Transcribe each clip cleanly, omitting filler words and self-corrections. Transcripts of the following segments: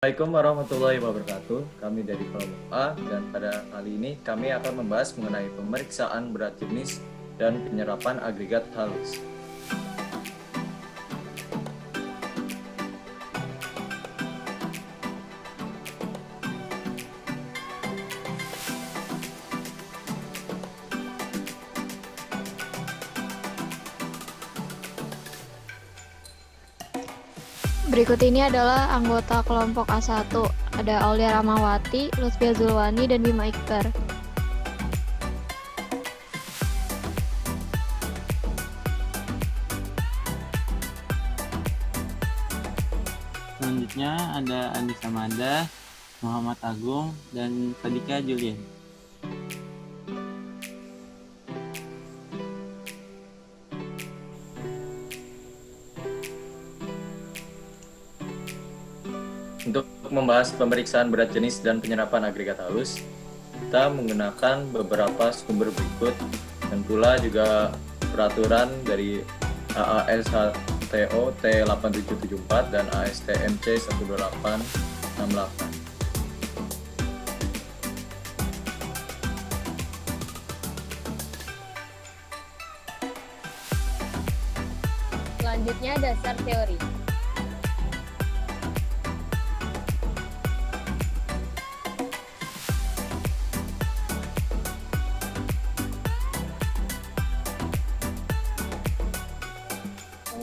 Assalamualaikum warahmatullahi wabarakatuh. Kami dari kelompok A dan pada kali ini kami akan membahas mengenai pemeriksaan berat jenis dan penyerapan agregat halus. Berikut ini adalah anggota kelompok A1. Ada Aulia Ramawati, Lutfia Zulwani, dan Bima Ikbar. Selanjutnya ada Andisa Mada, Muhammad Agung, dan Sadika Julian. Untuk membahas pemeriksaan berat jenis dan penyerapan agregat halus, kita menggunakan beberapa sumber berikut dan pula juga peraturan dari AASHTO T8774 dan ASTMC 12868. Selanjutnya dasar teori.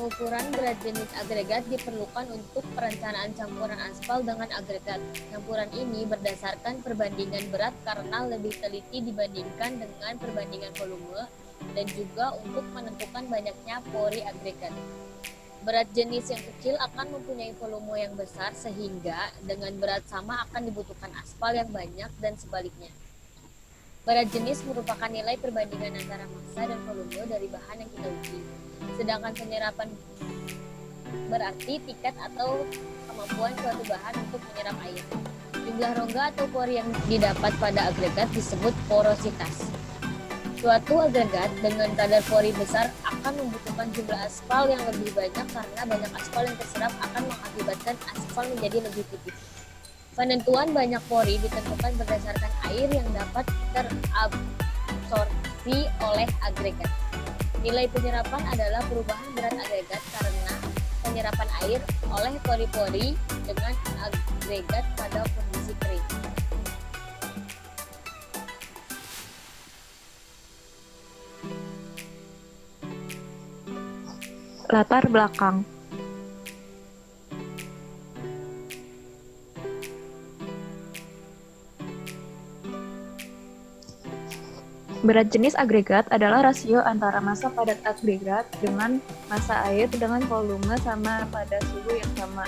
Pengukuran berat jenis agregat diperlukan untuk perencanaan campuran aspal dengan agregat. Campuran ini berdasarkan perbandingan berat karena lebih teliti dibandingkan dengan perbandingan volume dan juga untuk menentukan banyaknya pori agregat. Berat jenis yang kecil akan mempunyai volume yang besar sehingga dengan berat sama akan dibutuhkan aspal yang banyak dan sebaliknya. Berat jenis merupakan nilai perbandingan antara massa dan volume dari bahan yang kita uji. Sedangkan penyerapan berarti tingkat atau kemampuan suatu bahan untuk menyerap air. Jumlah rongga atau pori yang didapat pada agregat disebut porositas. Suatu agregat dengan kadar pori besar akan membutuhkan jumlah aspal yang lebih banyak karena banyak aspal yang terserap akan mengakibatkan aspal menjadi lebih tipis. Penentuan banyak pori ditentukan berdasarkan air yang dapat terabsorpsi oleh agregat. Nilai penyerapan adalah perubahan berat agregat karena penyerapan air oleh pori-pori dengan agregat pada kondisi kering. Latar belakang. Berat jenis agregat adalah rasio antara massa padat agregat dengan massa air dengan volume sama pada suhu yang sama.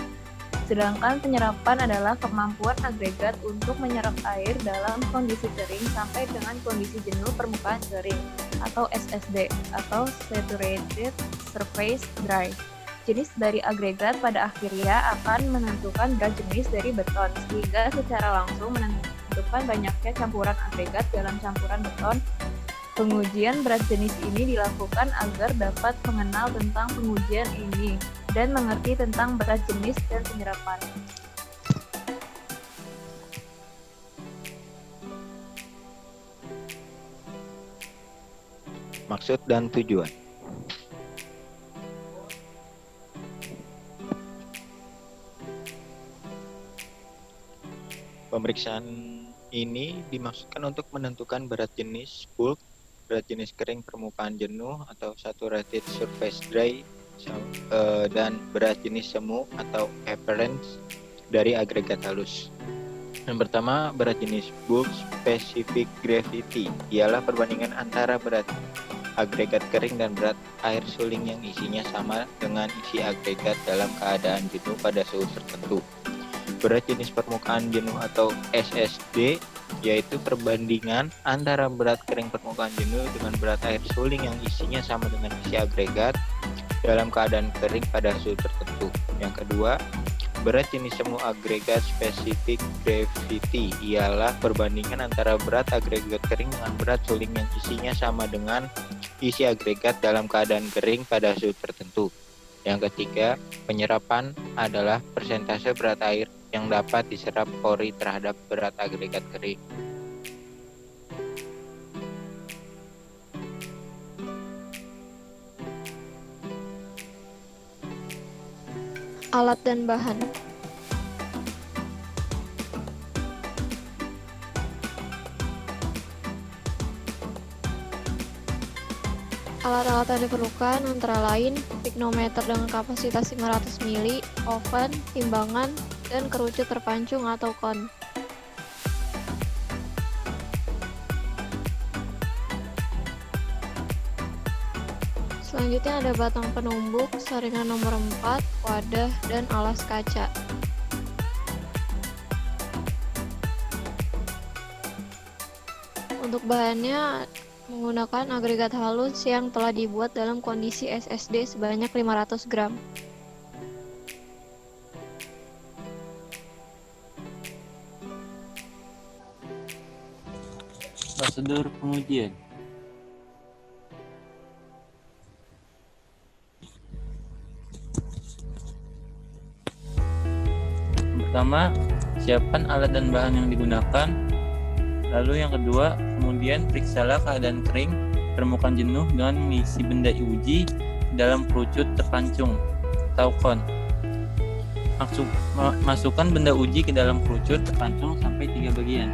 Sedangkan penyerapan adalah kemampuan agregat untuk menyerap air dalam kondisi kering sampai dengan kondisi jenuh permukaan kering atau SSD atau Saturated Surface Dry. Jenis dari agregat pada akhirnya akan menentukan berat jenis dari beton sehingga secara langsung menentukan banyaknya campuran agregat dalam campuran beton. Pengujian berat jenis ini dilakukan agar dapat mengenal tentang pengujian ini dan mengerti tentang berat jenis dan penyerapan. Maksud dan tujuan. Pemeriksaan ini dimaksudkan untuk menentukan berat jenis bulk, berat jenis kering permukaan jenuh atau saturated surface dry, dan berat jenis semu atau appearance dari agregat halus. Yang pertama, berat jenis bulk specific gravity ialah perbandingan antara berat agregat kering dan berat air suling yang isinya sama dengan isi agregat dalam keadaan jenuh pada suhu tertentu. Berat jenis permukaan jenuh atau SSD yaitu perbandingan antara berat kering permukaan jenuh dengan berat air suling yang isinya sama dengan isi agregat dalam keadaan kering pada suhu tertentu. Yang kedua, berat jenis semu agregat specific gravity ialah perbandingan antara berat agregat kering dengan berat suling yang isinya sama dengan isi agregat dalam keadaan kering pada suhu tertentu. Yang ketiga, penyerapan adalah persentase berat air yang dapat diserap pori terhadap berat agregat kering. Alat dan bahan. Alat-alat yang diperlukan antara lain piknometer dengan kapasitas 500 mili, oven, timbangan, dan kerucut terpancung atau kon. Selanjutnya ada batang penumbuk, saringan nomor 4, wadah, dan alas kaca. Untuk bahannya menggunakan agregat halus yang telah dibuat dalam kondisi SSD sebanyak 500 gram. Prosedur pengujian. Pertama, siapkan alat dan bahan yang digunakan. Lalu yang kedua, kemudian periksalah keadaan kering permukaan jenuh dengan mengisi benda uji dalam kerucut terpancung atau kon. Masukkan benda uji ke dalam kerucut terpancung sampai 3 bagian.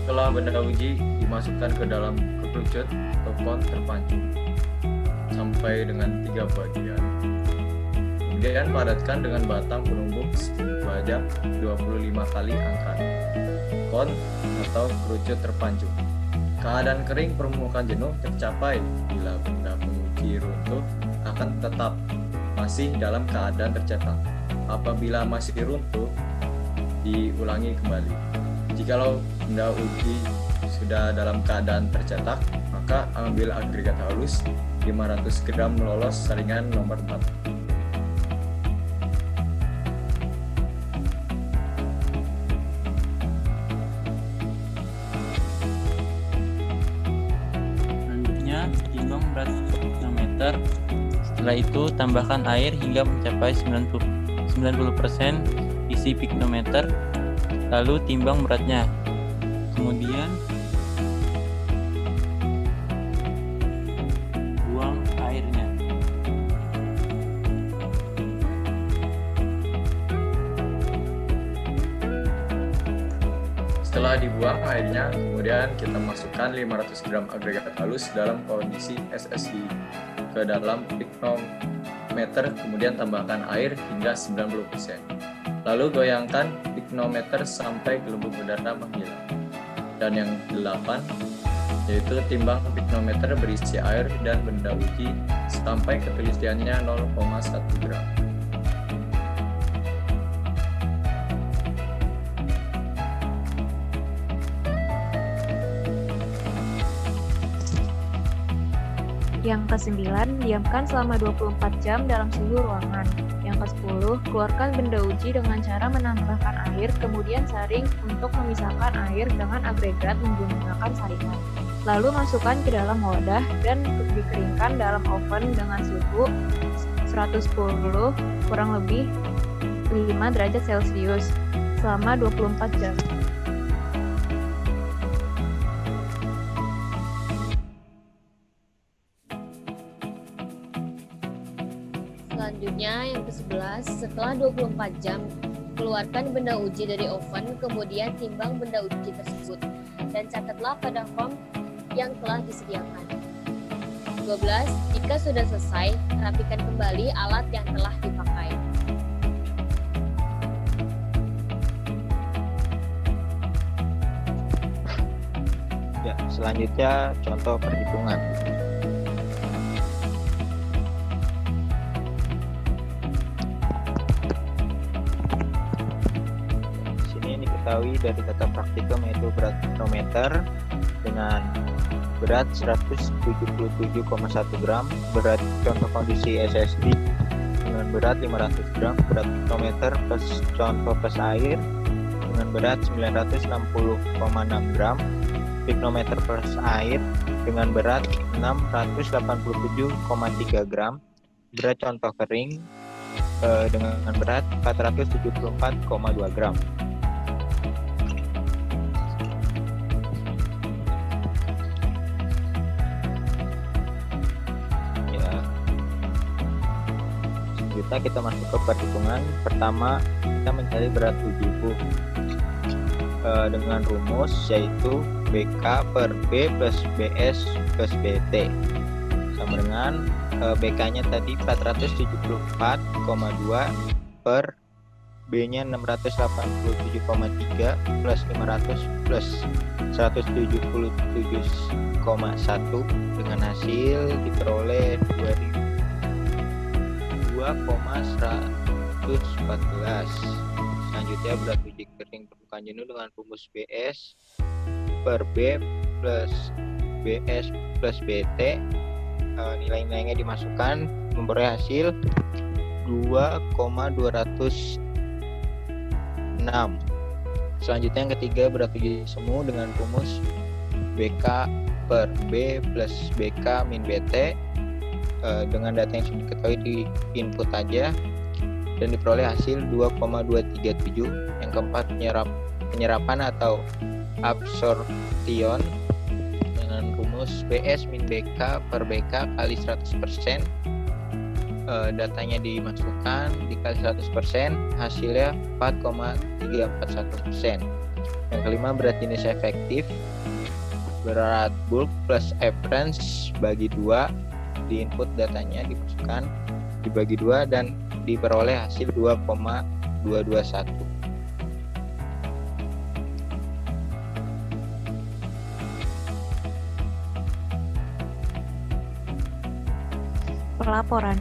Setelah benda uji dimasukkan ke dalam kerucut atau kon terpancung sampai dengan 3 bagian. Kemudian padatkan dengan batang penumbuk sebanyak 25 kali angkat kon atau kerucut terpancung. Keadaan kering permukaan jenuh tercapai bila benda penguji runtuh akan tetap masih dalam keadaan tercetak. Apabila masih runtuh, diulangi kembali. Jikalau benda uji sudah dalam keadaan tercetak, maka ambil agregat halus 500 gram lolos saringan nomor 4. Selanjutnya, timbang berat piknometer. Setelah itu, tambahkan air hingga mencapai 90% isi piknometer. Lalu timbang beratnya. Kemudian buang airnya. Setelah dibuang airnya, kemudian kita masukkan 500 gram agregat halus dalam kondisi SSD ke dalam piknometer, kemudian tambahkan air hingga 90%. Lalu goyangkan piknometer sampai gelembung udara menghilang. Dan yang 8, yaitu timbang piknometer berisi air dan benda uji sampai ketelitiannya 0,1 gram. Yang ke-9, diamkan selama 24 jam dalam suhu ruangan. Yang ke-10, keluarkan benda uji dengan cara menambahkan air, kemudian saring untuk memisahkan air dengan agregat menggunakan saringan. Lalu masukkan ke dalam wadah dan dikeringkan dalam oven dengan suhu 110 kurang lebih 5 derajat Celcius selama 24 jam. Selanjutnya yang ke-11, setelah 24 jam, keluarkan benda uji dari oven, kemudian timbang benda uji tersebut, dan catatlah pada form yang telah disediakan. 12. Jika sudah selesai, rapikan kembali alat yang telah dipakai. Ya, selanjutnya contoh perhitungan. Diketahui dari data praktikum yaitu berat piknometer dengan berat 177,1 gram, berat contoh kondisi SSD dengan berat 500 gram, berat piknometer plus contoh plus air dengan berat 960,6 gram, piknometer plus air dengan berat 687,3 gram, berat contoh kering dengan berat 474,2 gram. Kita masuk ke perhitungan. Pertama, kita mencari berat uji bulk dengan rumus yaitu BK per B plus BS plus BT sama dengan BK-nya tadi 474,2 per B-nya 687,3 plus 500 plus 177,1 dengan hasil diperoleh 2,114. Selanjutnya berat uji kering permukaan jenuh dengan rumus BS per B plus BS plus BT. Nilai-nilainya dimasukkan memperoleh hasil 2,206. Selanjutnya yang ketiga berat uji semu dengan rumus BK per B plus BK min BT. Dengan data yang sudah diketahui di input aja dan diperoleh hasil 2,237. Yang keempat penyerapan atau absorption dengan rumus BS min BK per BK kali 100%. Datanya dimasukkan dikali 100%, hasilnya 4,341%. Yang kelima berat jenis efektif, berat bulk plus average bagi 2. Di input datanya dimasukkan dibagi 2 dan diperoleh hasil 2,221. Pelaporan.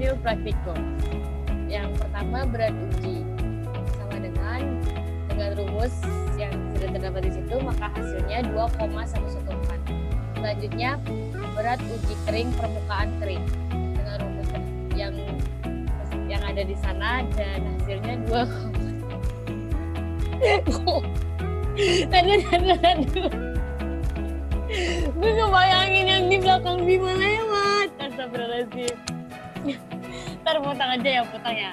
Hasil praktikum. Yang pertama berat uji sama dengan rumus yang sudah terdapat di situ, maka hasilnya 2,114. Selanjutnya berat uji kering permukaan kering dengan rumus yang ada di sana dan hasilnya 2. Tadi. Gue ngebayangin yang di belakang Bima lewat. Astagfirullahaladzim. Ntar potong aja ya, potong ya.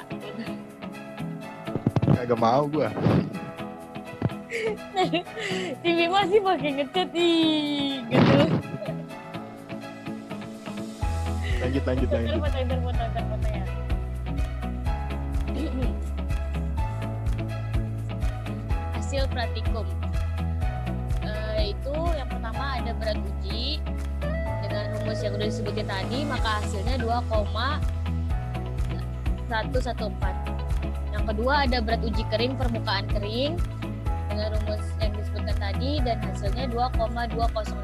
Kagak mau gua. Si Bima sih pakai ngecat gitu. Lanjut. Ntar potong ya. Hasil praktikum. Itu yang pertama ada berat uji dengan rumus yang udah disebutin tadi, maka hasilnya 2,114. Yang kedua ada berat uji kering permukaan kering dengan rumus yang disebutkan tadi dan hasilnya 2,205.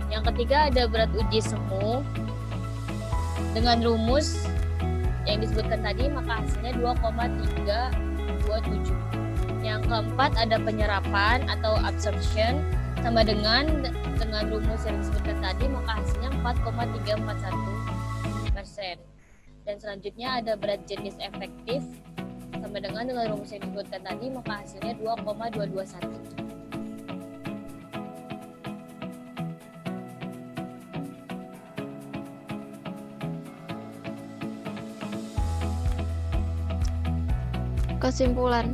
Yang ketiga ada berat uji semu dengan rumus yang disebutkan tadi, maka hasilnya 2,327. Yang keempat ada penyerapan atau absorption sama dengan rumus yang disebutkan tadi, maka hasilnya 4,341%. Dan selanjutnya ada berat jenis efektif sama dengan rumus yang disebutkan tadi, maka hasilnya 2,221. Kesimpulan.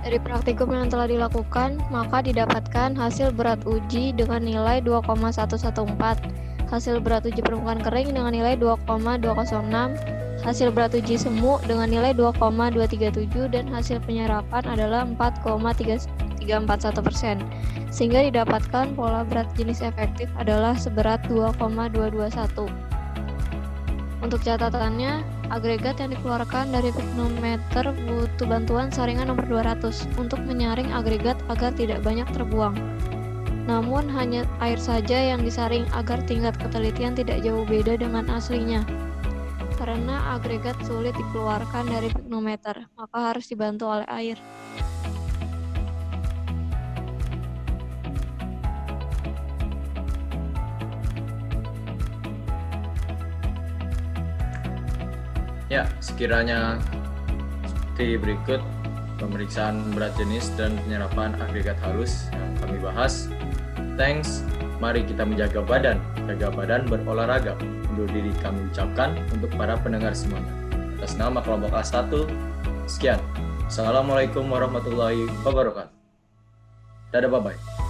Dari praktikum yang telah dilakukan, maka didapatkan hasil berat uji dengan nilai 2,114, hasil berat uji permukaan kering dengan nilai 2,206, hasil berat uji semu dengan nilai 2,237, dan hasil penyerapan adalah 4,341%, sehingga didapatkan pola berat jenis efektif adalah seberat 2,221. Untuk catatannya, agregat yang dikeluarkan dari piknometer butuh bantuan saringan nomor 200 untuk menyaring agregat agar tidak banyak terbuang. Namun hanya air saja yang disaring agar tingkat ketelitian tidak jauh beda dengan aslinya. Karena agregat sulit dikeluarkan dari piknometer, maka harus dibantu oleh air. Ya, sekiranya seperti berikut pemeriksaan berat jenis dan penyerapan agregat halus yang kami bahas. Thanks, mari kita menjaga badan berolahraga. Undur diri kami ucapkan untuk para pendengar semuanya. Atas nama kelompok A1, sekian. Assalamualaikum warahmatullahi wabarakatuh. Dadah, bye-bye.